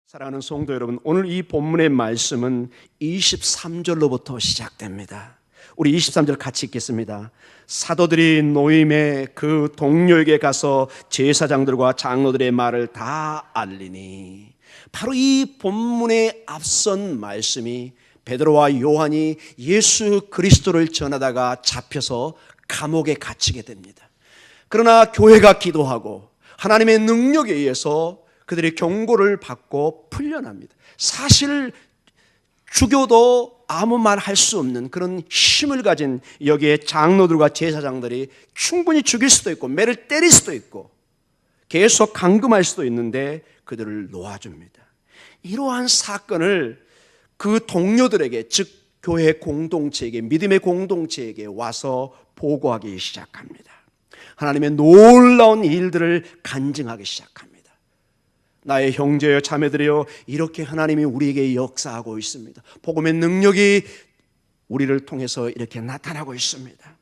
사랑하는 성도 여러분, 오늘 이 본문의 말씀은 23절로부터 시작됩니다. 우리 23절 같이 읽겠습니다. 사도들이 노임의 그 동료에게 가서 제사장들과 장로들의 말을 다 알리니, 바로 이 본문의 앞선 말씀이 베드로와 요한이 예수 그리스도를 전하다가 잡혀서 감옥에 갇히게 됩니다. 그러나 교회가 기도하고 하나님의 능력에 의해서 그들이 경고를 받고 풀려납니다. 사실 죽여도 아무 말 할 수 없는 그런 힘을 가진 여기에 장로들과 제사장들이 충분히 죽일 수도 있고 매를 때릴 수도 있고 계속 감금할 수도 있는데 그들을 놓아줍니다. 이러한 사건을 그 동료들에게, 즉 교회 공동체에게, 믿음의 공동체에게 와서 보고하기 시작합니다. 하나님의 놀라운 일들을 간증하기 시작합니다. 나의 형제여 자매들이여, 이렇게 하나님이 우리에게 역사하고 있습니다. 복음의 능력이 우리를 통해서 이렇게 나타나고 있습니다.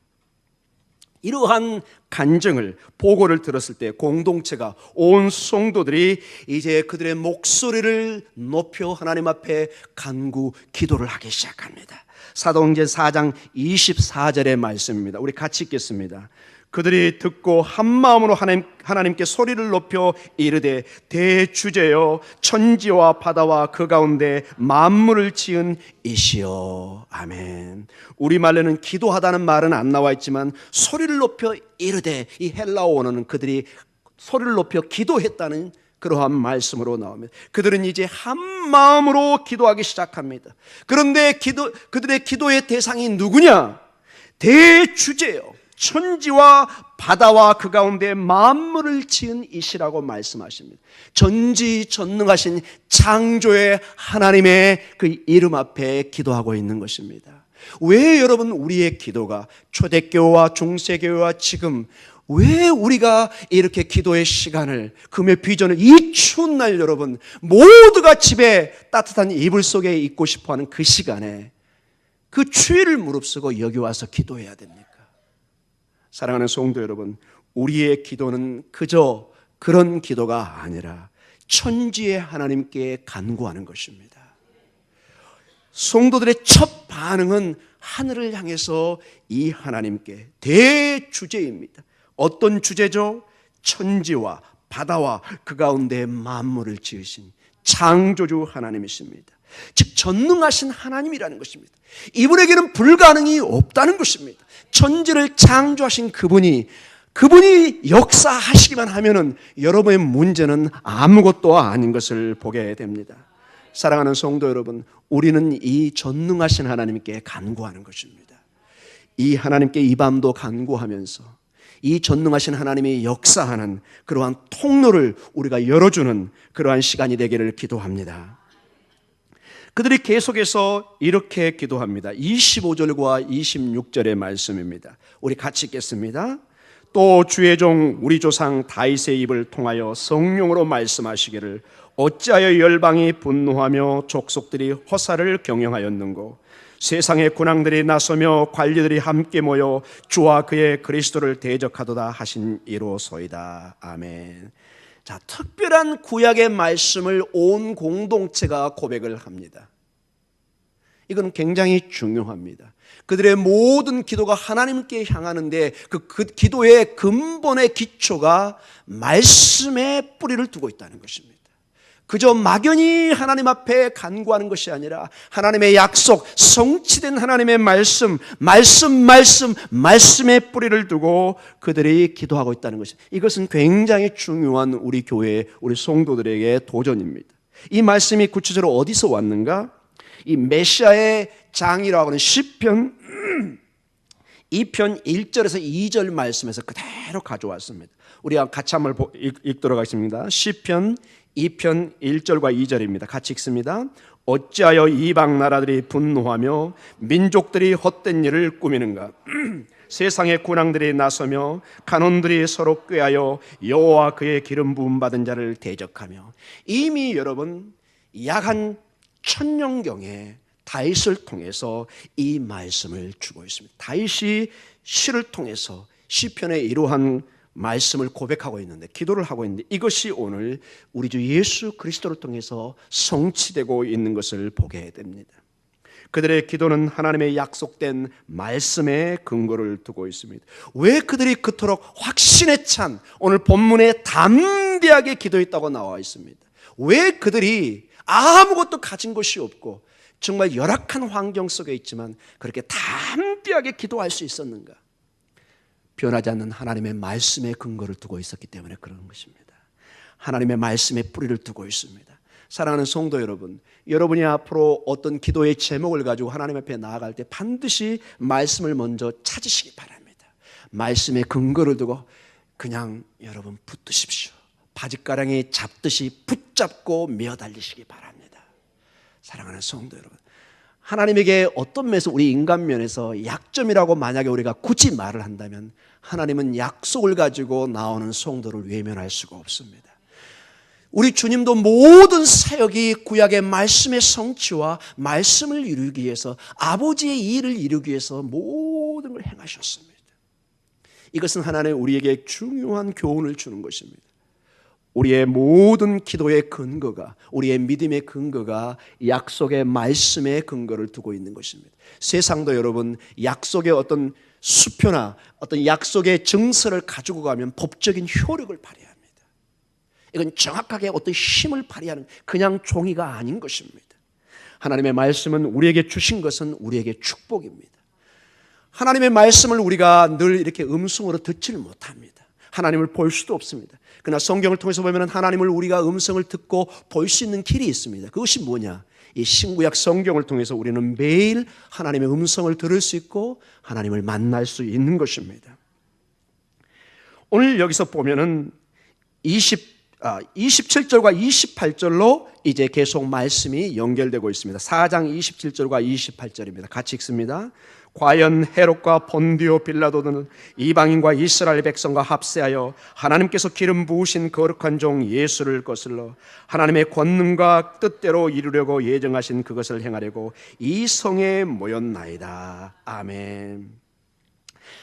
이러한 간증을, 보고를 들었을 때 공동체가, 온 성도들이 이제 그들의 목소리를 높여 하나님 앞에 간구 기도를 하기 시작합니다. 사도행전 4장 24절의 말씀입니다. 우리 같이 읽겠습니다. 그들이 듣고 한 마음으로 하나님께 소리를 높여 이르되, 대주제여 천지와 바다와 그 가운데 만물을 지은 이시여. 아멘. 우리말로는 기도하다는 말은 안 나와 있지만 소리를 높여 이르되, 이 헬라어 원어는 그들이 소리를 높여 기도했다는 그러한 말씀으로 나옵니다. 그들은 이제 한 마음으로 기도하기 시작합니다. 그런데 그들의 기도의 대상이 누구냐? 대주제여 천지와 바다와 그 가운데 만물을 지은 이시라고 말씀하십니다. 전지전능하신 창조의 하나님의 그 이름 앞에 기도하고 있는 것입니다. 왜 여러분 우리의 기도가, 초대교회와 중세교회와 지금 왜 우리가 이렇게 기도의 시간을, 금요 비전을, 이 추운 날 여러분 모두가 집에 따뜻한 이불 속에 있고 싶어하는 그 시간에 그 추위를 무릅쓰고 여기 와서 기도해야 됩니까? 사랑하는 성도 여러분, 우리의 기도는 그저 그런 기도가 아니라 천지의 하나님께 간구하는 것입니다. 성도들의 첫 반응은 하늘을 향해서 이 하나님께, 대주제입니다. 어떤 주제죠? 천지와 바다와 그 가운데 만물을 지으신 창조주 하나님이십니다. 즉 전능하신 하나님이라는 것입니다. 이분에게는 불가능이 없다는 것입니다. 천지를 창조하신 그분이 역사하시기만 하면은 여러분의 문제는 아무것도 아닌 것을 보게 됩니다. 사랑하는 성도 여러분, 우리는 이 전능하신 하나님께 간구하는 것입니다. 이 하나님께 이 밤도 간구하면서 이 전능하신 하나님이 역사하는 그러한 통로를 우리가 열어주는 그러한 시간이 되기를 기도합니다. 그들이 계속해서 이렇게 기도합니다. 25절과 26절의 말씀입니다. 우리 같이 읽겠습니다. 또 주의 종 우리 조상 다윗의 입을 통하여 성령으로 말씀하시기를, 어찌하여 열방이 분노하며 족속들이 허사를 경영하였는고, 세상의 군왕들이 나서며 관리들이 함께 모여 주와 그의 그리스도를 대적하도다 하신 이로소이다. 아멘. 자, 특별한 구약의 말씀을 온 공동체가 고백을 합니다. 이건 굉장히 중요합니다. 그들의 모든 기도가 하나님께 향하는데 그 기도의 근본의 기초가 말씀에 뿌리를 두고 있다는 것입니다. 그저 막연히 하나님 앞에 간구하는 것이 아니라 하나님의 약속, 성취된 하나님의 말씀에 뿌리를 두고 그들이 기도하고 있다는 것입니다. 이것은 굉장히 중요한 우리 교회, 우리 성도들에게 도전입니다. 이 말씀이 구체적으로 어디서 왔는가? 이 메시아의 장이라고 하는 시편 2편 1절에서 2절 말씀에서 그대로 가져왔습니다. 우리가 같이 한번 읽도록 하겠습니다. 시편 2편 1절과 2절입니다. 같이 읽습니다. 어찌하여 이방 나라들이 분노하며 민족들이 헛된 일을 꾸미는가? 세상의 군왕들이 나서며 간원들이 서로 꾀하여 여호와 그의 기름 부음 받은 자를 대적하며. 이미 여러분 약 한 1000년경에 다윗을 통해서 이 말씀을 주고 있습니다. 다윗이 시를 통해서 시편의 이러한 말씀을 고백하고 있는데, 기도를 하고 있는데, 이것이 오늘 우리 주 예수 그리스도를 통해서 성취되고 있는 것을 보게 됩니다. 그들의 기도는 하나님의 약속된 말씀에 근거를 두고 있습니다. 왜 그들이 그토록 확신에 찬 오늘 본문에 담대하게 기도했다고 나와 있습니다. 왜 그들이 아무것도 가진 것이 없고 정말 열악한 환경 속에 있지만 그렇게 담대하게 기도할 수 있었는가? 변하지 않는 하나님의 말씀에 근거를 두고 있었기 때문에 그런 것입니다. 하나님의 말씀에 뿌리를 두고 있습니다. 사랑하는 성도 여러분, 여러분이 앞으로 어떤 기도의 제목을 가지고 하나님 앞에 나아갈 때 반드시 말씀을 먼저 찾으시기 바랍니다. 말씀에 근거를 두고 그냥 여러분 붙드십시오. 바짓가랑이 잡듯이 붙잡고 메어달리시기 바랍니다. 사랑하는 성도 여러분, 하나님에게 어떤 면에서 우리 인간 면에서 약점이라고 만약에 우리가 굳이 말을 한다면 하나님은 약속을 가지고 나오는 성도를 외면할 수가 없습니다. 우리 주님도 모든 사역이 구약의 말씀의 성취와 말씀을 이루기 위해서, 아버지의 일을 이루기 위해서 모든 걸 행하셨습니다. 이것은 하나님 우리에게 중요한 교훈을 주는 것입니다. 우리의 모든 기도의 근거가, 우리의 믿음의 근거가 약속의 말씀에 근거를 두고 있는 것입니다. 세상도 여러분 약속의 어떤 수표나 어떤 약속의 증서를 가지고 가면 법적인 효력을 발휘합니다. 이건 정확하게 어떤 힘을 발휘하는 그냥 종이가 아닌 것입니다. 하나님의 말씀은 우리에게 주신 것은 우리에게 축복입니다. 하나님의 말씀을 우리가 늘 이렇게 음성으로 듣지를 못합니다. 하나님을 볼 수도 없습니다. 그러나 성경을 통해서 보면 하나님을 우리가 음성을 듣고 볼 수 있는 길이 있습니다. 그것이 뭐냐? 이 신구약 성경을 통해서 우리는 매일 하나님의 음성을 들을 수 있고 하나님을 만날 수 있는 것입니다. 오늘 여기서 보면은 27절과 28절로 이제 계속 말씀이 연결되고 있습니다. 4장 27절과 28절입니다. 같이 읽습니다. 과연 헤롯과 본디오 빌라도는 이방인과 이스라엘 백성과 합세하여 하나님께서 기름 부으신 거룩한 종 예수를 거슬러 하나님의 권능과 뜻대로 이루려고 예정하신 그것을 행하려고 이 성에 모였나이다. 아멘.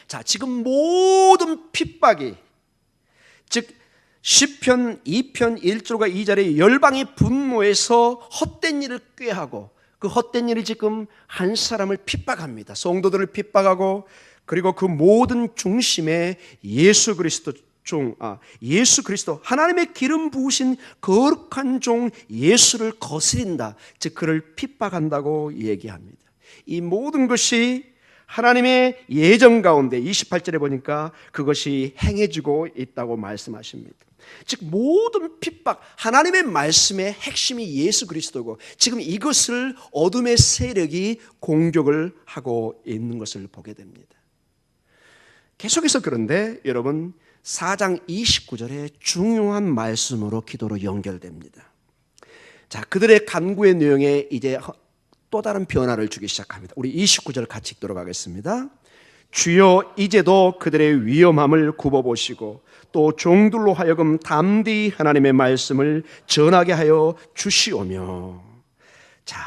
자, 지금 모든 핍박이, 즉 시편 2편 1절과 2절에 열방이 분노해서 헛된 일을 꾀하고 그 헛된 일이 지금 한 사람을 핍박합니다. 성도들을 핍박하고, 그리고 그 모든 중심에 예수 그리스도 하나님의 기름 부으신 거룩한 종 예수를 거스린다, 즉 그를 핍박한다고 얘기합니다. 이 모든 것이 하나님의 예정 가운데 28절에 보니까 그것이 행해지고 있다고 말씀하십니다. 즉 모든 핍박, 하나님의 말씀의 핵심이 예수 그리스도고 지금 이것을 어둠의 세력이 공격을 하고 있는 것을 보게 됩니다. 계속해서 그런데 여러분 4장 29절에 중요한 말씀으로 기도로 연결됩니다. 자, 그들의 간구의 내용에 이제 또 다른 변화를 주기 시작합니다. 우리 29절 같이 읽도록 하겠습니다. 주여 이제도 그들의 위험함을 굽어보시고 또 종들로 하여금 담대히 하나님의 말씀을 전하게 하여 주시오며. 자,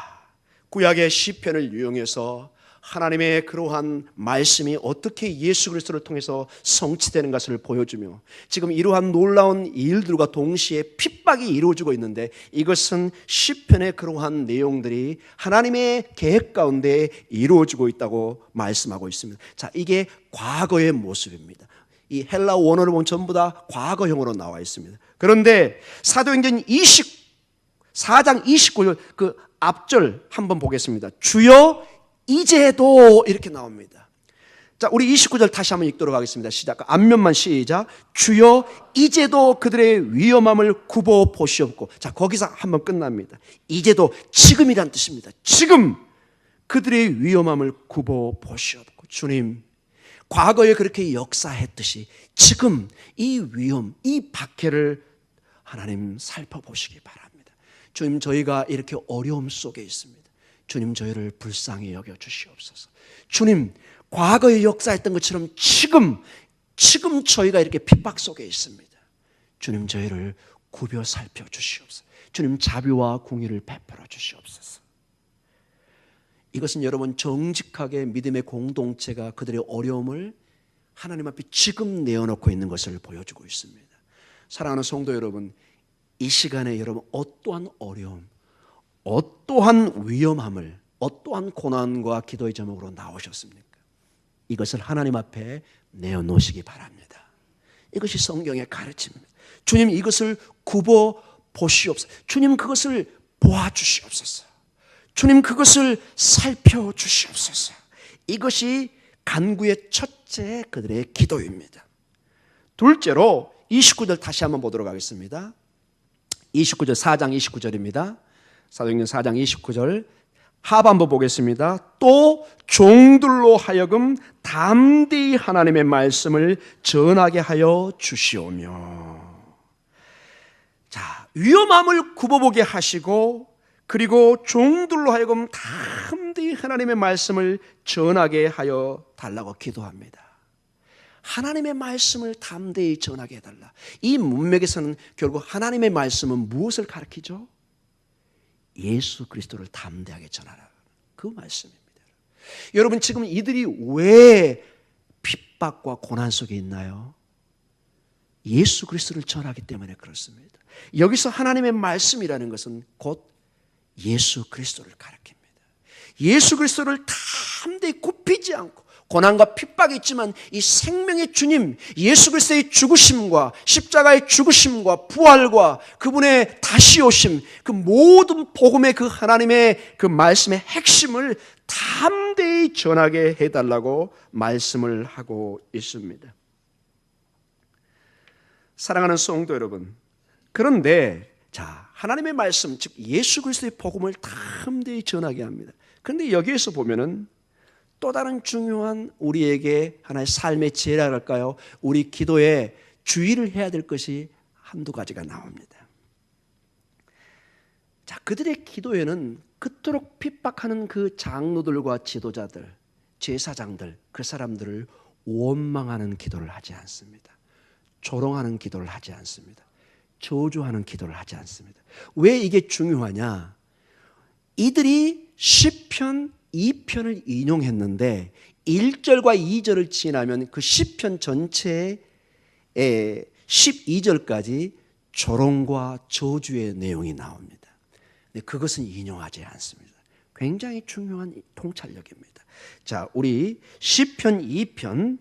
구약의 시편을 이용해서 하나님의 그러한 말씀이 어떻게 예수 그리스도를 통해서 성취되는 것을 보여주며 지금 이러한 놀라운 일들과 동시에 핍박이 이루어지고 있는데 이것은 시편의 그러한 내용들이 하나님의 계획 가운데 이루어지고 있다고 말씀하고 있습니다. 자, 이게 과거의 모습입니다. 이 헬라 원어를 보면 전부 다 과거형으로 나와 있습니다. 그런데 사도행전 4장 29절 그 앞절 한번 보겠습니다. 주여 이제도 이렇게 나옵니다. 자, 우리 29절 다시 한번 읽도록 하겠습니다. 시작. 앞면만 시작. 주여 이제도 그들의 위험함을 굽어 보시옵고. 자, 거기서 한번 끝납니다. 이제도 지금이란 뜻입니다. 지금 그들의 위험함을 굽어 보시옵고. 주님, 과거에 그렇게 역사했듯이 지금 이 위험, 이 박해를 하나님 살펴보시기 바랍니다. 주님, 저희가 이렇게 어려움 속에 있습니다. 주님, 저희를 불쌍히 여겨주시옵소서. 주님, 과거에 역사했던 것처럼 지금 저희가 이렇게 핍박 속에 있습니다. 주님, 저희를 굽여 살펴주시옵소서. 주님, 자비와 공의를 베풀어 주시옵소서. 이것은 여러분 정직하게 믿음의 공동체가 그들의 어려움을 하나님 앞에 지금 내어놓고 있는 것을 보여주고 있습니다. 사랑하는 성도 여러분, 이 시간에 여러분 어떠한 어려움, 어떠한 위험함을, 어떠한 고난과 기도의 제목으로 나오셨습니까? 이것을 하나님 앞에 내어놓으시기 바랍니다. 이것이 성경의 가르침입니다. 주님 이것을 굽어 보시옵소서. 주님 그것을 보아주시옵소서. 주님 그것을 살펴주시옵소서. 이것이 간구의 첫째 그들의 기도입니다. 둘째로 29절 다시 한번 보도록 하겠습니다. 29절 4장 29절입니다. 사도행전 4장 29절 하반부 보겠습니다. 또 종들로 하여금 담대히 하나님의 말씀을 전하게 하여 주시오며. 자, 위험함을 굽어보게 하시고 그리고 종들로 하여금 담대히 하나님의 말씀을 전하게 하여 달라고 기도합니다. 하나님의 말씀을 담대히 전하게 해달라. 이 문맥에서는 결국 하나님의 말씀은 무엇을 가리키죠? 예수 그리스도를 담대하게 전하라. 그 말씀입니다. 여러분 지금 이들이 왜 핍박과 고난 속에 있나요? 예수 그리스도를 전하기 때문에 그렇습니다. 여기서 하나님의 말씀이라는 것은 곧 예수 그리스도를 가리킵니다. 예수 그리스도를 담대히 굽히지 않고 고난과 핍박이 있지만 이 생명의 주님 예수 그리스도의 죽으심과 십자가의 죽으심과 부활과 그분의 다시 오심, 그 모든 복음의 그 하나님의 그 말씀의 핵심을 담대히 전하게 해달라고 말씀을 하고 있습니다. 사랑하는 성도 여러분, 그런데 자, 하나님의 말씀 즉 예수 그리스도의 복음을 담대히 전하게 합니다. 그런데 여기에서 보면은 또 다른 중요한 우리에게 하나의 삶의 지혜랄까요? 우리 기도에 주의를 해야 될 것이 한두 가지가 나옵니다. 자, 그들의 기도에는 그토록 핍박하는 그 장로들과 지도자들, 제사장들, 그 사람들을 원망하는 기도를 하지 않습니다. 조롱하는 기도를 하지 않습니다. 저주하는 기도를 하지 않습니다. 왜 이게 중요하냐? 이들이 시편 2편을 인용했는데 1절과 2절을 지나면 그 시편 전체의 12절까지 조롱과 저주의 내용이 나옵니다. 근데 그것은 인용하지 않습니다. 굉장히 중요한 통찰력입니다. 자, 우리 시편 2편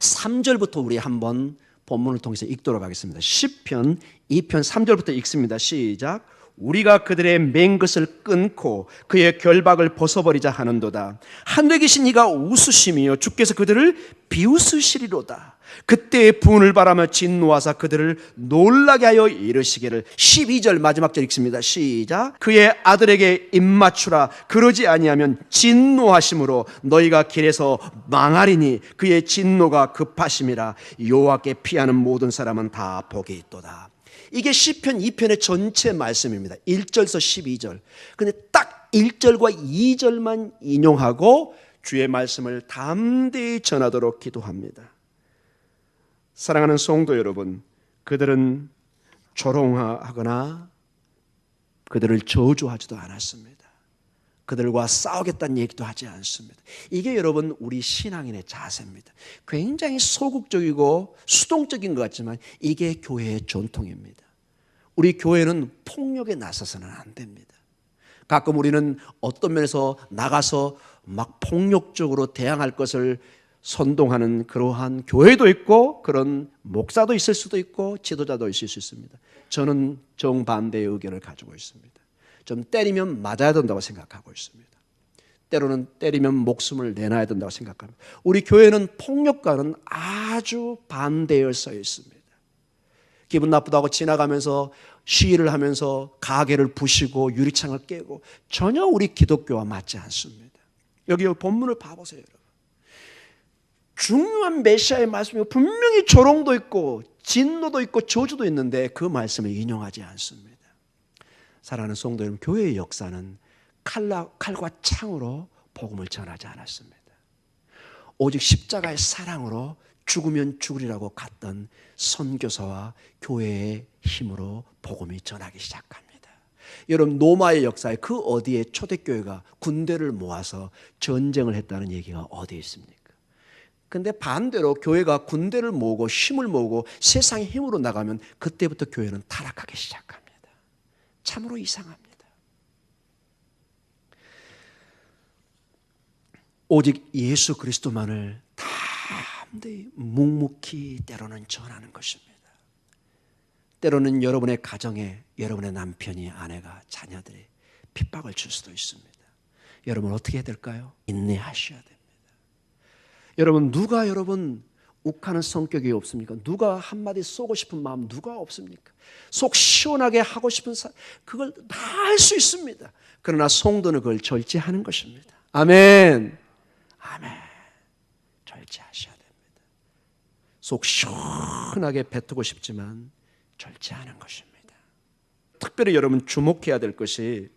3절부터 우리 한번 본문을 통해서 읽도록 하겠습니다. 시편 2편 3절부터 읽습니다. 시작. 우리가 그들의 맨 것을 끊고 그의 결박을 벗어버리자 하는도다. 하늘에 계신 이가 웃으시며 주께서 그들을 비웃으시리로다. 그때의 분을 바라며 진노하사 그들을 놀라게 하여 이르시기를. 12절 마지막 절 읽습니다. 시작. 그의 아들에게 입맞추라. 그러지 아니하면 진노하심으로 너희가 길에서 망하리니 그의 진노가 급하심이라. 여호와께 피하는 모든 사람은 다 복이 있도다. 이게 시편 2편의 전체 말씀입니다. 1절에서 12절. 근데 딱 1절과 2절만 인용하고 주의 말씀을 담대히 전하도록 기도합니다. 사랑하는 성도 여러분, 그들은 조롱하거나 그들을 저주하지도 않았습니다. 그들과 싸우겠다는 얘기도 하지 않습니다. 이게 여러분 우리 신앙인의 자세입니다. 굉장히 소극적이고 수동적인 것 같지만 이게 교회의 전통입니다. 우리 교회는 폭력에 나서서는 안 됩니다. 가끔 우리는 어떤 면에서 나가서 막 폭력적으로 대항할 것을 선동하는 그러한 교회도 있고 그런 목사도 있을 수도 있고 지도자도 있을 수 있습니다. 저는 정반대의 의견을 가지고 있습니다. 좀 때리면 맞아야 된다고 생각하고 있습니다. 때로는 때리면 목숨을 내놔야 된다고 생각합니다. 우리 교회는 폭력과는 아주 반대에 서 있습니다. 기분 나쁘다고 지나가면서 시위를 하면서 가게를 부시고 유리창을 깨고 전혀 우리 기독교와 맞지 않습니다. 여기 본문을 봐보세요, 여러분. 중요한 메시아의 말씀이 분명히 조롱도 있고 진노도 있고 저주도 있는데 그 말씀을 인용하지 않습니다. 사랑하는 성도 여러분, 교회의 역사는 칼과 창으로 복음을 전하지 않았습니다. 오직 십자가의 사랑으로 죽으면 죽으리라고 갔던 선교사와 교회의 힘으로 복음이 전하기 시작합니다. 여러분, 로마의 역사에 그 어디에 초대교회가 군대를 모아서 전쟁을 했다는 얘기가 어디에 있습니까? 근데 반대로 교회가 군대를 모으고 힘을 모으고 세상의 힘으로 나가면 그때부터 교회는 타락하기 시작합니다. 참으로 이상합니다. 오직 예수 그리스도만을 담대히 묵묵히 때로는 전하는 것입니다. 때로는 여러분의 가정에 여러분의 남편이, 아내가, 자녀들이 핍박을 줄 수도 있습니다. 여러분 어떻게 해야 될까요? 인내하셔야 됩니다. 여러분 누가 여러분 욱하는 성격이 없습니까? 누가 한마디 쏘고 싶은 마음 누가 없습니까? 속 시원하게 하고 싶은 그걸 다 할 수 있습니다. 그러나 성도는 그걸 절제하는 것입니다. 아멘. 아멘. 절제하셔야 됩니다. 속 시원하게 뱉고 싶지만 절제하는 것입니다. 특별히 여러분 주목해야 될 것이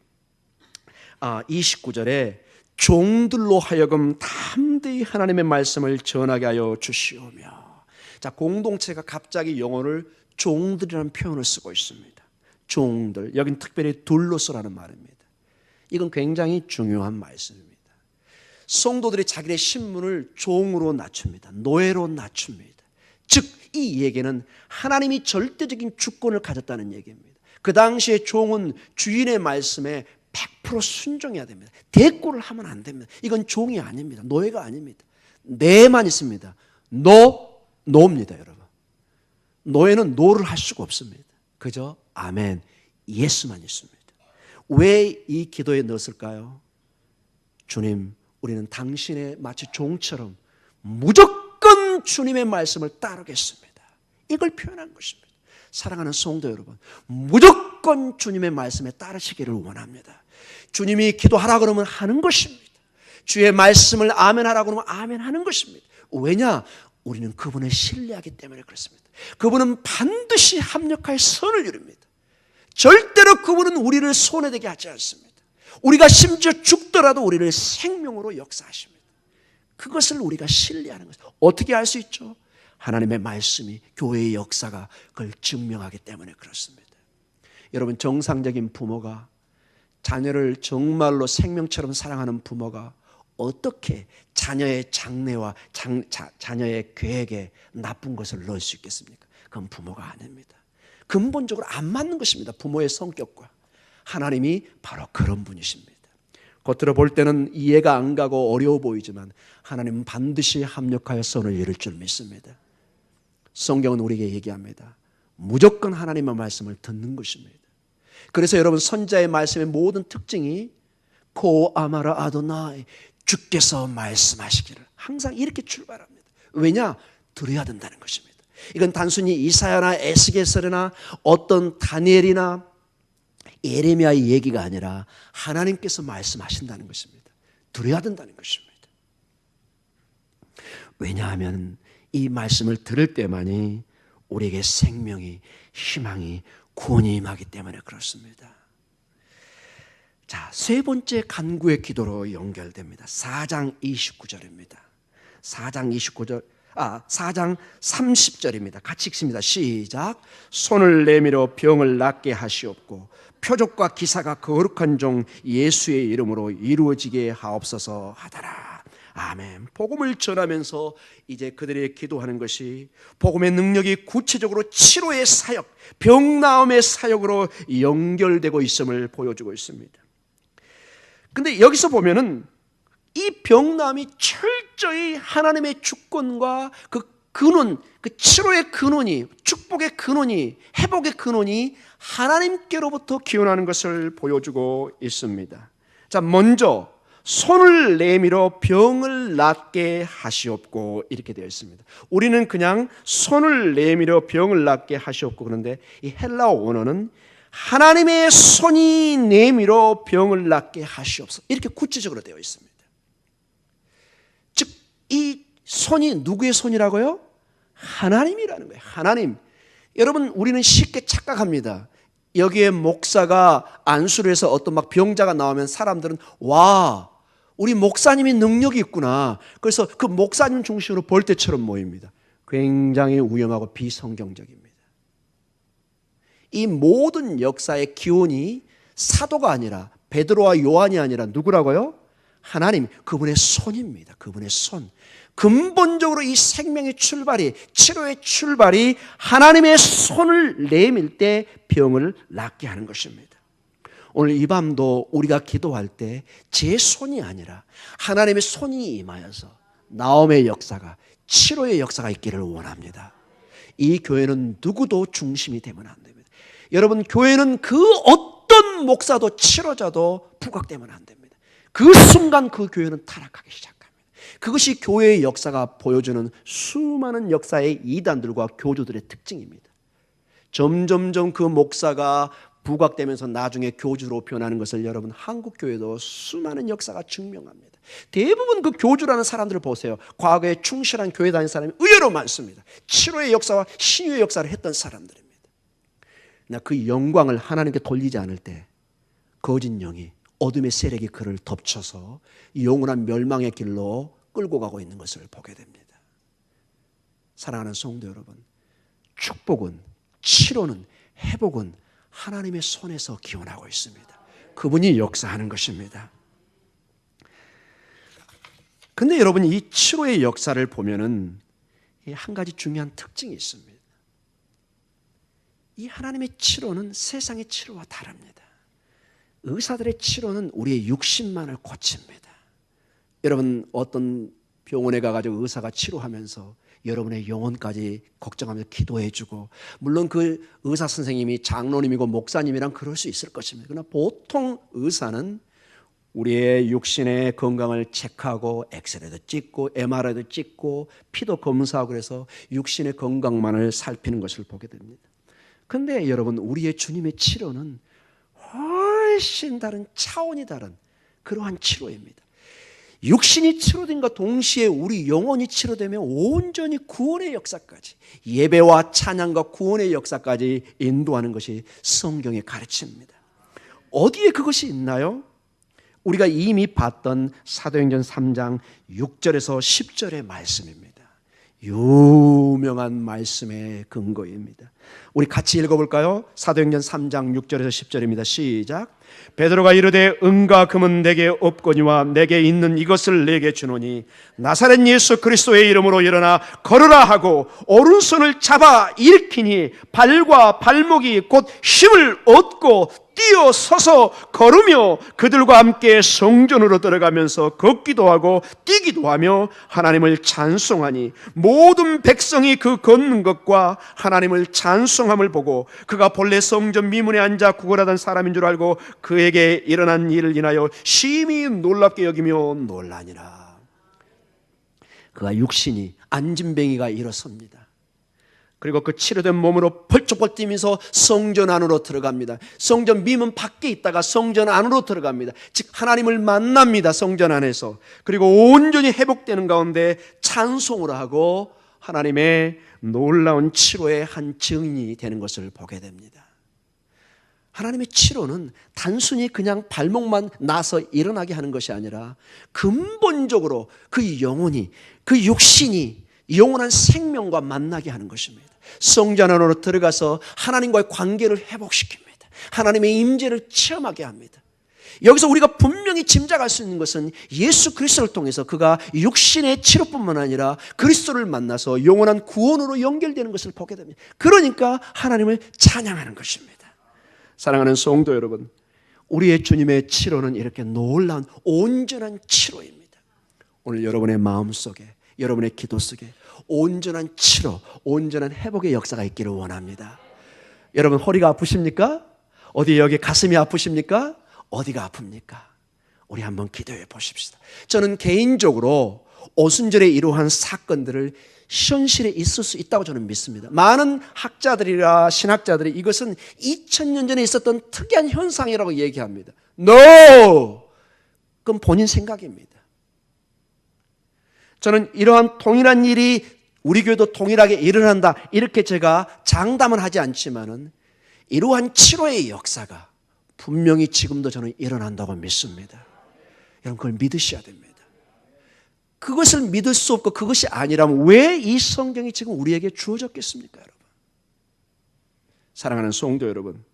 29절에 종들로 하여금 담대히 하나님의 말씀을 전하게 하여 주시오며. 자, 공동체가 갑자기 영어를 종들이라는 표현을 쓰고 있습니다. 종들. 여긴 특별히 둘로서라는 말입니다. 이건 굉장히 중요한 말씀입니다. 성도들이 자기의 신분을 종으로 낮춥니다. 노예로 낮춥니다. 즉, 이 얘기는 하나님이 절대적인 주권을 가졌다는 얘기입니다. 그 당시에 종은 주인의 말씀에 100% 순종해야 됩니다. 대꾸를 하면 안 됩니다. 이건 종이 아닙니다. 노예가 아닙니다. 네만 있습니다. 노입니다, 여러분. 노예는 노를 할 수가 없습니다. 그저 아멘, 예수만 있습니다. 왜 이 기도에 넣었을까요? 주님, 우리는 당신의 마치 종처럼 무조건 주님의 말씀을 따르겠습니다. 이걸 표현한 것입니다. 사랑하는 성도 여러분, 무조건 주님의 말씀에 따르시기를 원합니다. 주님이 기도하라 그러면 하는 것입니다. 주의 말씀을 아멘하라 그러면 아멘하는 것입니다. 왜냐? 우리는 그분을 신뢰하기 때문에 그렇습니다. 그분은 반드시 합력하여 선을 이룹니다. 절대로 그분은 우리를 손해되게 하지 않습니다. 우리가 심지어 죽더라도 우리를 생명으로 역사하십니다. 그것을 우리가 신뢰하는 것입니다. 어떻게 알 수 있죠? 하나님의 말씀이, 교회의 역사가 그걸 증명하기 때문에 그렇습니다. 여러분, 정상적인 부모가, 자녀를 정말로 생명처럼 사랑하는 부모가 어떻게 자녀의 장래와 자녀의 계획에 나쁜 것을 넣을 수 있겠습니까? 그건 부모가 아닙니다. 근본적으로 안 맞는 것입니다. 부모의 성격과. 하나님이 바로 그런 분이십니다. 겉으로 볼 때는 이해가 안 가고 어려워 보이지만 하나님은 반드시 합력하여 선을 이룰 줄 믿습니다. 성경은 우리에게 얘기합니다. 무조건 하나님의 말씀을 듣는 것입니다. 그래서 여러분, 선자의 말씀의 모든 특징이 코 아마라 아도나이, 주께서 말씀하시기를, 항상 이렇게 출발합니다. 왜냐? 들어야 된다는 것입니다. 이건 단순히 이사야나 에스겔서나 어떤 다니엘이나 예레미야의 얘기가 아니라 하나님께서 말씀하신다는 것입니다. 들어야 된다는 것입니다. 왜냐하면 이 말씀을 들을 때만이 우리에게 생명이, 희망이, 구원이 임하기 때문에 그렇습니다. 자, 세 번째 간구의 기도로 연결됩니다. 4장 29절입니다. 4장 30절입니다. 같이 읽습니다. 시작. 손을 내밀어 병을 낫게 하시옵고 표적과 기사가 거룩한 종 예수의 이름으로 이루어지게 하옵소서 하더라. 아멘. 복음을 전하면서 이제 그들이 기도하는 것이 복음의 능력이 구체적으로 치료의 사역, 병나음의 사역으로 연결되고 있음을 보여주고 있습니다. 근데 여기서 보면은 이 병나음이 철저히 하나님의 주권과 그 근원, 그 치료의 근원이, 축복의 근원이, 회복의 근원이 하나님께로부터 기원하는 것을 보여주고 있습니다. 자, 먼저 손을 내밀어 병을 낫게 하시옵고 이렇게 되어 있습니다. 우리는 그냥 손을 내밀어 병을 낫게 하시옵고 그런데 이 헬라어 원어는 하나님의 손이 내밀어 병을 낫게 하시옵소서 이렇게 구체적으로 되어 있습니다. 즉, 이 손이 누구의 손이라고요? 하나님이라는 거예요. 하나님. 여러분, 우리는 쉽게 착각합니다. 여기에 목사가 안수를 해서 어떤 막 병자가 나오면 사람들은 와, 우리 목사님이 능력이 있구나. 그래서 그 목사님 중심으로 벌떼처럼 모입니다. 굉장히 위험하고 비성경적입니다. 이 모든 역사의 기원이 사도가 아니라 베드로와 요한이 아니라 누구라고요? 하나님, 그분의 손입니다. 그분의 손. 근본적으로 이 생명의 출발이, 치료의 출발이 하나님의 손을 내밀 때 병을 낫게 하는 것입니다. 오늘 이 밤도 우리가 기도할 때 제 손이 아니라 하나님의 손이 임하여서 나옴의 역사가, 치료의 역사가 있기를 원합니다. 이 교회는 누구도 중심이 되면 안 됩니다. 여러분, 교회는 그 어떤 목사도 치료자도 부각되면 안 됩니다. 그 순간 그 교회는 타락하기 시작합니다. 그것이 교회의 역사가 보여주는 수많은 역사의 이단들과 교주들의 특징입니다. 점점점 그 목사가 부각되면서 나중에 교주로 변하는 것을 여러분, 한국 교회도 수많은 역사가 증명합니다. 대부분 그 교주라는 사람들을 보세요. 과거에 충실한 교회 다닌 사람이 의외로 많습니다. 치료의 역사와 신유의 역사를 했던 사람들입니다. 그러나 그 영광을 하나님께 돌리지 않을 때 거짓 영이, 어둠의 세력이 그를 덮쳐서 영원한 멸망의 길로 끌고 가고 있는 것을 보게 됩니다. 사랑하는 성도 여러분, 축복은, 치료는, 회복은 하나님의 손에서 기원하고 있습니다. 그분이 역사하는 것입니다. 근데 여러분, 이 치료의 역사를 보면은 한 가지 중요한 특징이 있습니다. 이 하나님의 치료는 세상의 치료와 다릅니다. 의사들의 치료는 우리의 육신만을 고칩니다. 여러분, 어떤 병원에 가가지고 의사가 치료하면서 여러분의 영혼까지 걱정하면서 기도해주고, 물론 그 의사 선생님이 장로님이고 목사님이랑 그럴 수 있을 것입니다. 그러나 보통 의사는 우리의 육신의 건강을 체크하고 엑스레이도 찍고 MRI도 찍고 피도 검사하고 그래서 육신의 건강만을 살피는 것을 보게 됩니다. 그런데 여러분, 우리의 주님의 치료는 훨씬 다른, 차원이 다른 그러한 치료입니다. 육신이 치료된과 동시에 우리 영혼이 치료되면 온전히 구원의 역사까지, 예배와 찬양과 구원의 역사까지 인도하는 것이 성경의 가르침입니다. 어디에 그것이 있나요? 우리가 이미 봤던 사도행전 3장 6절에서 10절의 말씀입니다. 유명한 말씀의 근거입니다. 우리 같이 읽어볼까요? 사도행전 3장 6절에서 10절입니다. 시작. 베드로가 이르되 은과 금은 내게 없거니와 내게 있는 이것을 내게 주노니 나사렛 예수 그리스도의 이름으로 일어나 걸으라 하고 오른손을 잡아 일으키니 발과 발목이 곧 힘을 얻고 뛰어 서서 걸으며 그들과 함께 성전으로 들어가면서 걷기도 하고 뛰기도 하며 하나님을 찬송하니 모든 백성이 그 걷는 것과 하나님을 찬송함을 보고 그가 본래 성전 미문에 앉아 구걸하던 사람인 줄 알고 그에게 일어난 일을 인하여 심히 놀랍게 여기며 놀라니라. 그가 육신이, 안진뱅이가 일어섭니다. 그리고 그 치료된 몸으로 펄쩍펄쩍 뛰면서 성전 안으로 들어갑니다. 성전 미문 밖에 있다가 성전 안으로 들어갑니다. 즉 하나님을 만납니다. 성전 안에서. 그리고 온전히 회복되는 가운데 찬송을 하고 하나님의 놀라운 치료의 한 증인이 되는 것을 보게 됩니다. 하나님의 치료는 단순히 그냥 발목만 나서 일어나게 하는 것이 아니라 근본적으로 그 영혼이, 그 육신이 영원한 생명과 만나게 하는 것입니다. 성전 안으로 들어가서 하나님과의 관계를 회복시킵니다. 하나님의 임재를 체험하게 합니다. 여기서 우리가 분명히 짐작할 수 있는 것은 예수 그리스도를 통해서 그가 육신의 치료뿐만 아니라 그리스도를 만나서 영원한 구원으로 연결되는 것을 보게 됩니다. 그러니까 하나님을 찬양하는 것입니다. 사랑하는 성도 여러분, 우리의 주님의 치료는 이렇게 놀라운 온전한 치료입니다. 오늘 여러분의 마음속에, 여러분의 기도 속에 온전한 치료, 온전한 회복의 역사가 있기를 원합니다. 여러분, 허리가 아프십니까? 어디 여기 가슴이 아프십니까? 어디가 아픕니까? 우리 한번 기도해 보십시다. 저는 개인적으로 오순절에 이러한 사건들을 현실에 있을 수 있다고 저는 믿습니다. 많은 학자들이나 신학자들이 이것은 2000년 전에 있었던 특이한 현상이라고 얘기합니다. No! 그건 본인 생각입니다. 저는 이러한 동일한 일이 우리 교회도 동일하게 일어난다, 이렇게 제가 장담은 하지 않지만은 이러한 치료의 역사가 분명히 지금도 저는 일어난다고 믿습니다. 여러분, 그걸 믿으셔야 됩니다. 그것을 믿을 수 없고 그것이 아니라면 왜 이 성경이 지금 우리에게 주어졌겠습니까, 여러분? 사랑하는 성도 여러분,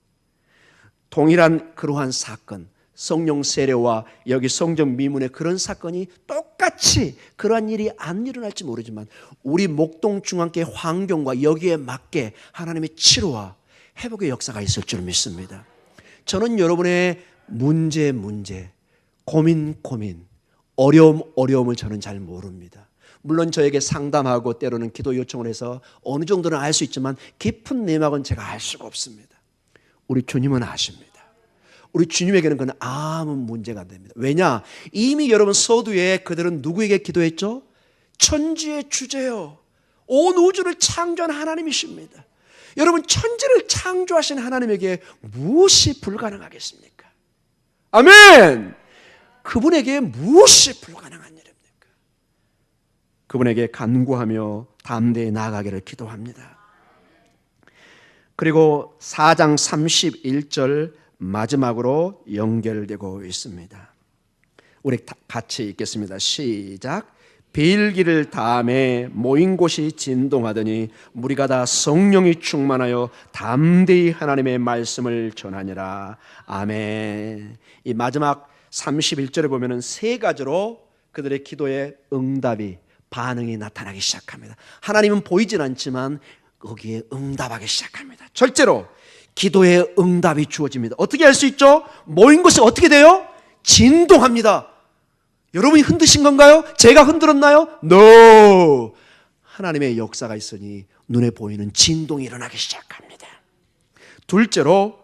동일한 그러한 사건, 성령 세례와 여기 성전 미문의 그런 사건이 똑같이 똑같이 그러한 일이 안 일어날지 모르지만 우리 목동 중앙교회 환경과 여기에 맞게 하나님의 치료와 회복의 역사가 있을 줄 믿습니다. 저는 여러분의 문제, 고민, 어려움을 저는 잘 모릅니다. 물론 저에게 상담하고 때로는 기도 요청을 해서 어느 정도는 알 수 있지만 깊은 내막은 제가 알 수가 없습니다. 우리 주님은 아십니다. 우리 주님에게는 그건 아무 문제가 안 됩니다. 왜냐? 이미 여러분 서두에 그들은 누구에게 기도했죠? 천지의 주제요, 온 우주를 창조한 하나님이십니다. 여러분, 천지를 창조하신 하나님에게 무엇이 불가능하겠습니까? 아멘! 그분에게 무엇이 불가능한 일입니까? 그분에게 간구하며 담대히 나아가기를 기도합니다. 그리고 4장 31절 마지막으로 연결되고 있습니다. 우리 같이 읽겠습니다. 시작. 빌기를 다음에 모인 곳이 진동하더니 무리가 다 성령이 충만하여 담대히 하나님의 말씀을 전하니라. 아멘. 이 마지막 31절에 보면은 세 가지로 그들의 기도의 응답이, 반응이 나타나기 시작합니다. 하나님은 보이진 않지만 거기에 응답하기 시작합니다. 절대로 기도의 응답이 주어집니다. 어떻게 할 수 있죠? 모인 것이 어떻게 돼요? 진동합니다. 여러분이 흔드신 건가요? 제가 흔들었나요? No! 하나님의 역사가 있으니 눈에 보이는 진동이 일어나기 시작합니다. 둘째로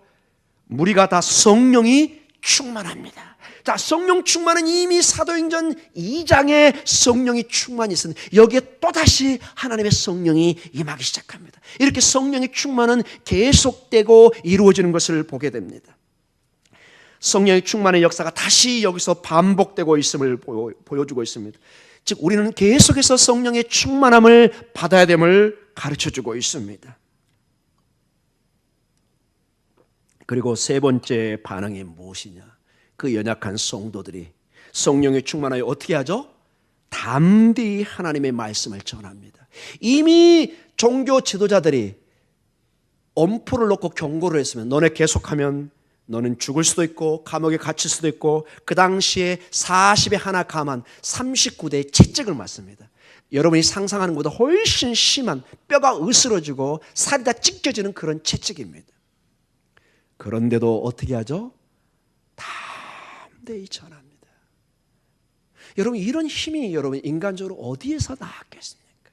무리가 다 성령이 충만합니다. 자, 성령 충만은 이미 사도행전 2장에 성령이 충만이 있었는데 여기에 또다시 하나님의 성령이 임하기 시작합니다. 이렇게 성령의 충만은 계속되고 이루어지는 것을 보게 됩니다. 성령의 충만의 역사가 다시 여기서 반복되고 있음을 보여주고 있습니다. 즉 우리는 계속해서 성령의 충만함을 받아야 됨을 가르쳐주고 있습니다. 그리고 세 번째 반응이 무엇이냐? 그 연약한 성도들이 성령의 충만하여 어떻게 하죠? 담대히 하나님의 말씀을 전합니다. 이미 종교 지도자들이 엄포를 놓고 경고를 했으면 너네 계속하면 너는 죽을 수도 있고 감옥에 갇힐 수도 있고, 그 당시에 40에 하나 감한 39대의 채찍을 맞습니다. 여러분이 상상하는 것보다 훨씬 심한, 뼈가 으스러지고 살이 다 찢겨지는 그런 채찍입니다. 그런데도 어떻게 하죠? 담대히 전합니다. 여러분, 이런 힘이 여러분 인간적으로 어디에서 나왔겠습니까?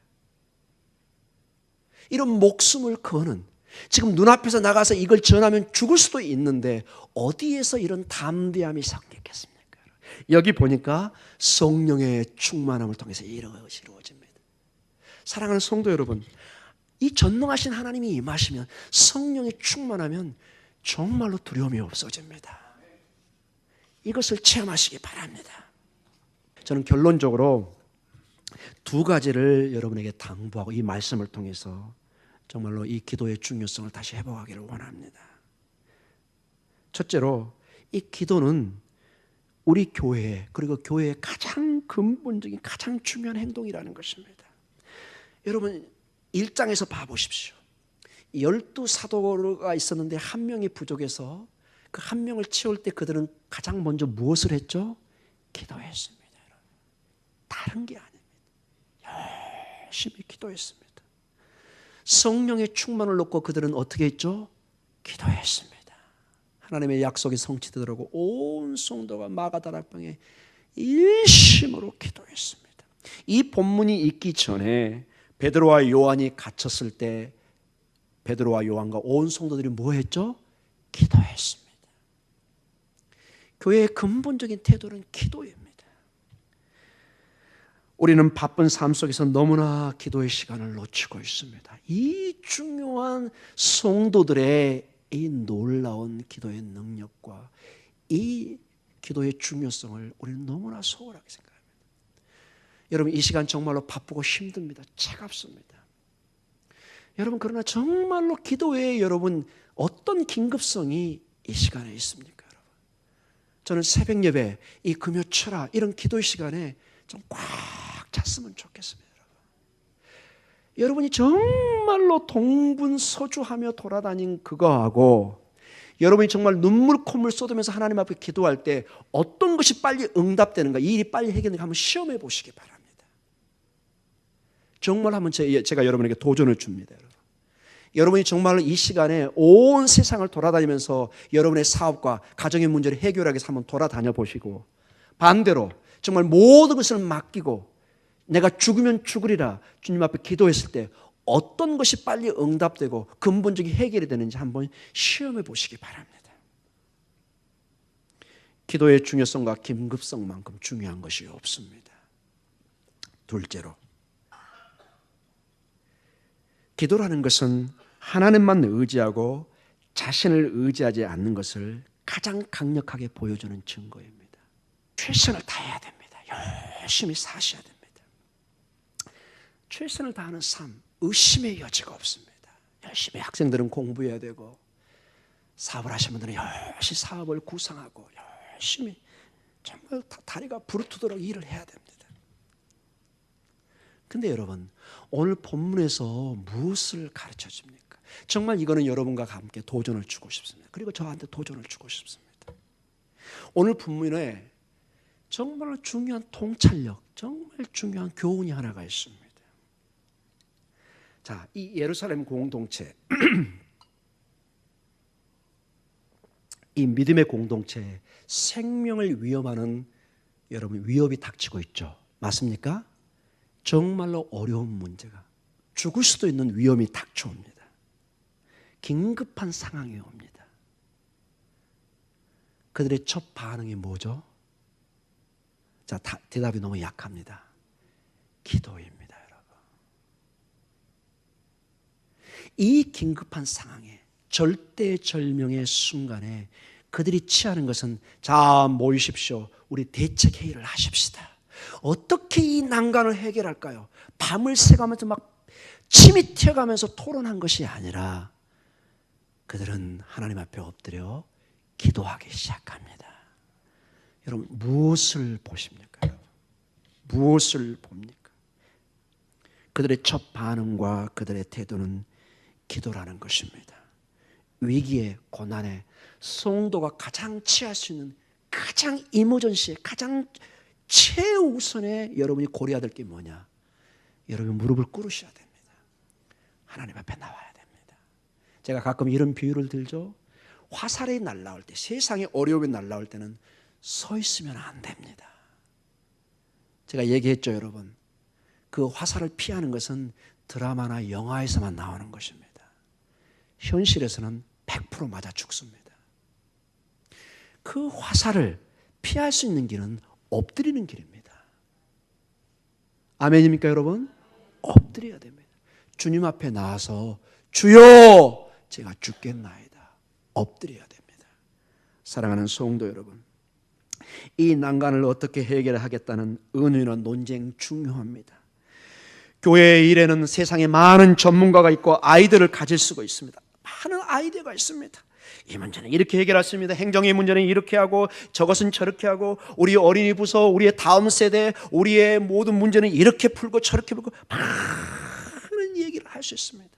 이런 목숨을 거는, 지금 눈앞에서 나가서 이걸 전하면 죽을 수도 있는데 어디에서 이런 담대함이 섞였겠습니까? 여기 보니까 성령의 충만함을 통해서 이루어집니다. 사랑하는 성도 여러분, 이 전능하신 하나님이 임하시면, 성령이 충만하면 정말로 두려움이 없어집니다. 이것을 체험하시기 바랍니다. 저는 결론적으로 두 가지를 여러분에게 당부하고 이 말씀을 통해서 정말로 이 기도의 중요성을 다시 회복하기를 원합니다. 첫째로, 이 기도는 우리 교회, 그리고 교회의 가장 근본적인, 가장 중요한 행동이라는 것입니다. 여러분, 1장에서 봐보십시오. 12사도가 있었는데 한 명이 부족해서 그 한 명을 채울 때 그들은 가장 먼저 무엇을 했죠? 기도했습니다. 다른 게 아닙니다. 열심히 기도했습니다. 성령의 충만을 놓고 그들은 어떻게 했죠? 기도했습니다. 하나님의 약속이 성취되도록 온 성도가 마가다락방에 일심으로 기도했습니다. 이 본문이 있기 전에 베드로와 요한이 갇혔을 때 베드로와 요한과 온 성도들이 뭐 했죠? 기도했습니다. 교회의 근본적인 태도는 기도입니다. 우리는 바쁜 삶 속에서 너무나 기도의 시간을 놓치고 있습니다. 이 중요한 성도들의 이 놀라운 기도의 능력과 이 기도의 중요성을 우리는 너무나 소홀하게 생각합니다. 여러분, 이 시간 정말로 바쁘고 힘듭니다. 차갑습니다. 여러분, 그러나 정말로 기도에 여러분 어떤 긴급성이 이 시간에 있습니까? 여러분, 저는 새벽 예배, 이 금요 철야, 이런 기도의 시간에 좀 꽉 찼으면 좋겠습니다. 여러분이 정말로 동분서주하며 돌아다닌 그거하고 여러분이 정말 눈물 콧물 쏟으면서 하나님 앞에 기도할 때 어떤 것이 빨리 응답되는가, 이 일이 빨리 해결되는가 한번 시험해 보시기 바랍니다. 정말 한번 제가 여러분에게 도전을 줍니다. 여러분이 정말 이 시간에 온 세상을 돌아다니면서 여러분의 사업과 가정의 문제를 해결하기 위해서 한번 돌아다녀 보시고, 반대로 정말 모든 것을 맡기고 내가 죽으면 죽으리라 주님 앞에 기도했을 때 어떤 것이 빨리 응답되고 근본적인 해결이 되는지 한번 시험해 보시기 바랍니다. 기도의 중요성과 긴급성만큼 중요한 것이 없습니다. 둘째로, 기도라는 것은 하나님만 의지하고 자신을 의지하지 않는 것을 가장 강력하게 보여주는 증거입니다. 최선을 다해야 됩니다. 열심히 사셔야 됩니다. 최선을 다하는 삶, 의심의 여지가 없습니다. 열심히 학생들은 공부해야 되고, 사업을 하시는 분들은 열심히 사업을 구상하고 열심히 정말 다리가 부르트도록 일을 해야 됩니다. 근데 여러분, 오늘 본문에서 무엇을 가르쳐 줍니까? 정말 이거는 여러분과 함께 도전을 주고 싶습니다. 그리고 저한테 도전을 주고 싶습니다. 오늘 본문에 정말 중요한 통찰력, 정말 중요한 교훈이 하나가 있습니다. 자, 이 예루살렘 공동체, 이 믿음의 공동체에 생명을 위협하는 여러분 위협이 닥치고 있죠. 맞습니까? 정말로 어려운 문제가, 죽을 수도 있는 위험이 닥쳐옵니다. 긴급한 상황이 옵니다. 그들의 첫 반응이 뭐죠? 자, 대답이 너무 약합니다. 기도입니다, 여러분. 이 긴급한 상황에, 절대절명의 순간에 그들이 취하는 것은, 자, 모이십시오. 우리 대책회의를 하십시다. 어떻게 이 난관을 해결할까요? 밤을 새가면서 막 침이 튀어가면서 토론한 것이 아니라 그들은 하나님 앞에 엎드려 기도하기 시작합니다. 여러분, 무엇을 보십니까? 여러분? 무엇을 봅니까? 그들의 첫 반응과 그들의 태도는 기도라는 것입니다. 위기에, 고난에 성도가 가장 취할 수 있는 가장 이머전시에, 가장 최우선에 여러분이 고려해야 될 게 뭐냐? 여러분 무릎을 꿇으셔야 됩니다. 하나님 앞에 나와야 됩니다. 제가 가끔 이런 비유를 들죠. 화살이 날아올 때, 세상에 어려움이 날아올 때는 서 있으면 안 됩니다. 제가 얘기했죠, 여러분. 그 화살을 피하는 것은 드라마나 영화에서만 나오는 것입니다. 현실에서는 100% 맞아 죽습니다. 그 화살을 피할 수 있는 길은 엎드리는 길입니다. 아멘입니까, 여러분? 엎드려야 됩니다. 주님 앞에 나와서 주여, 제가 죽겠나이다. 엎드려야 됩니다. 사랑하는 성도 여러분, 이 난관을 어떻게 해결하겠다는 은유나 논쟁 중요합니다. 교회의 일에는 세상에 많은 전문가가 있고 아이디어를 가질 수가 있습니다. 많은 아이디어가 있습니다. 이 문제는 이렇게 해결했습니다. 행정의 문제는 이렇게 하고 저것은 저렇게 하고 우리 어린이 부서, 우리의 다음 세대, 우리의 모든 문제는 이렇게 풀고 저렇게 풀고 많은 얘기를 할 수 있습니다.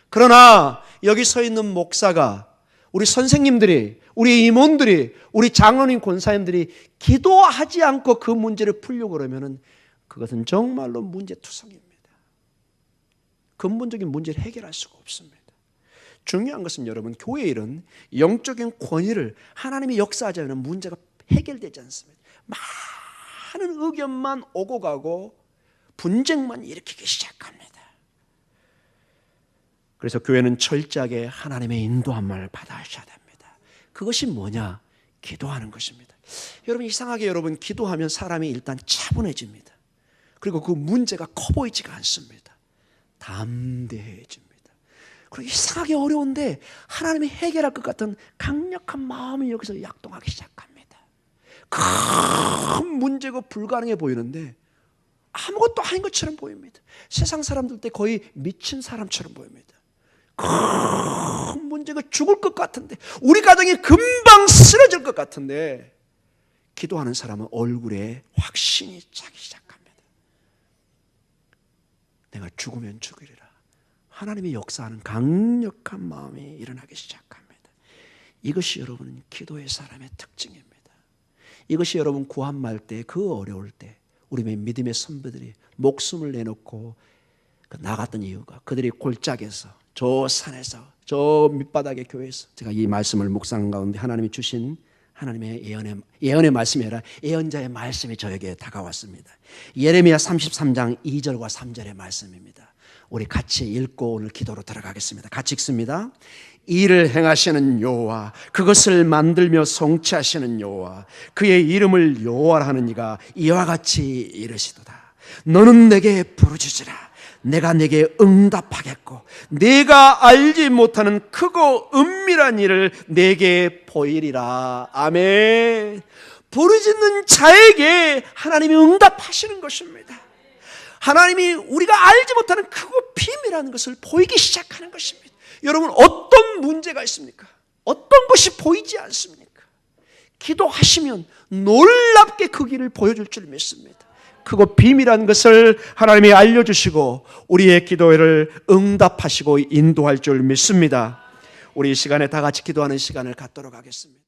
그러나 여기 서 있는 목사가, 우리 선생님들이, 우리 임원들이, 우리 장로님, 권사님들이 기도하지 않고 그 문제를 풀려고 그러면 그것은 정말로 문제투성입니다. 근본적인 문제를 해결할 수가 없습니다. 중요한 것은 여러분, 교회 일은 영적인 권위를 하나님이 역사하지 않으면 문제가 해결되지 않습니다. 많은 의견만 오고 가고 분쟁만 일으키기 시작합니다. 그래서 교회는 철저하게 하나님의 인도함을 받아셔야 됩니다. 그것이 뭐냐? 기도하는 것입니다. 여러분, 이상하게 여러분, 기도하면 사람이 일단 차분해집니다. 그리고 그 문제가 커 보이지가 않습니다. 담대해집니다. 그리고 이상하게 어려운데 하나님이 해결할 것 같은 강력한 마음이 여기서 약동하기 시작합니다. 큰 문제가 불가능해 보이는데 아무것도 아닌 것처럼 보입니다. 세상 사람들 때 거의 미친 사람처럼 보입니다. 큰 문제가 죽을 것 같은데, 우리 가정이 금방 쓰러질 것 같은데, 기도하는 사람은 얼굴에 확신이 차기 시작합니다. 내가 죽으면 죽으리라. 하나님이 역사하는 강력한 마음이 일어나기 시작합니다. 이것이 여러분 기도의 사람의 특징입니다. 이것이 여러분 구한말 때, 그 어려울 때 우리 믿음의 선배들이 목숨을 내놓고 나갔던 이유가, 그들이 골짜기에서, 저 산에서, 저 밑바닥의 교회에서, 제가 이 말씀을 묵상 가운데 하나님이 주신 하나님의 예언의 말씀이 아니라 예언자의 말씀이 저에게 다가왔습니다. 예레미야 33장 2절과 3절의 말씀입니다. 우리 같이 읽고 오늘 기도로 들어가겠습니다. 같이 읽습니다. 이를 행하시는 여호와, 그것을 만들며 성취하시는 여호와, 그의 이름을 여호와라 하는 이가 이와 같이 이르시도다. 너는 내게 부르짖으라. 내가 내게 응답하겠고 내가 알지 못하는 크고 은밀한 일을 내게 보이리라. 아멘. 부르짖는 자에게 하나님이 응답하시는 것입니다. 하나님이 우리가 알지 못하는 크고 비밀한 것을 보이기 시작하는 것입니다. 여러분, 어떤 문제가 있습니까? 어떤 것이 보이지 않습니까? 기도하시면 놀랍게 그 길을 보여줄 줄 믿습니다. 크고 비밀한 것을 하나님이 알려주시고 우리의 기도를 응답하시고 인도할 줄 믿습니다. 우리 이 시간에 다 같이 기도하는 시간을 갖도록 하겠습니다.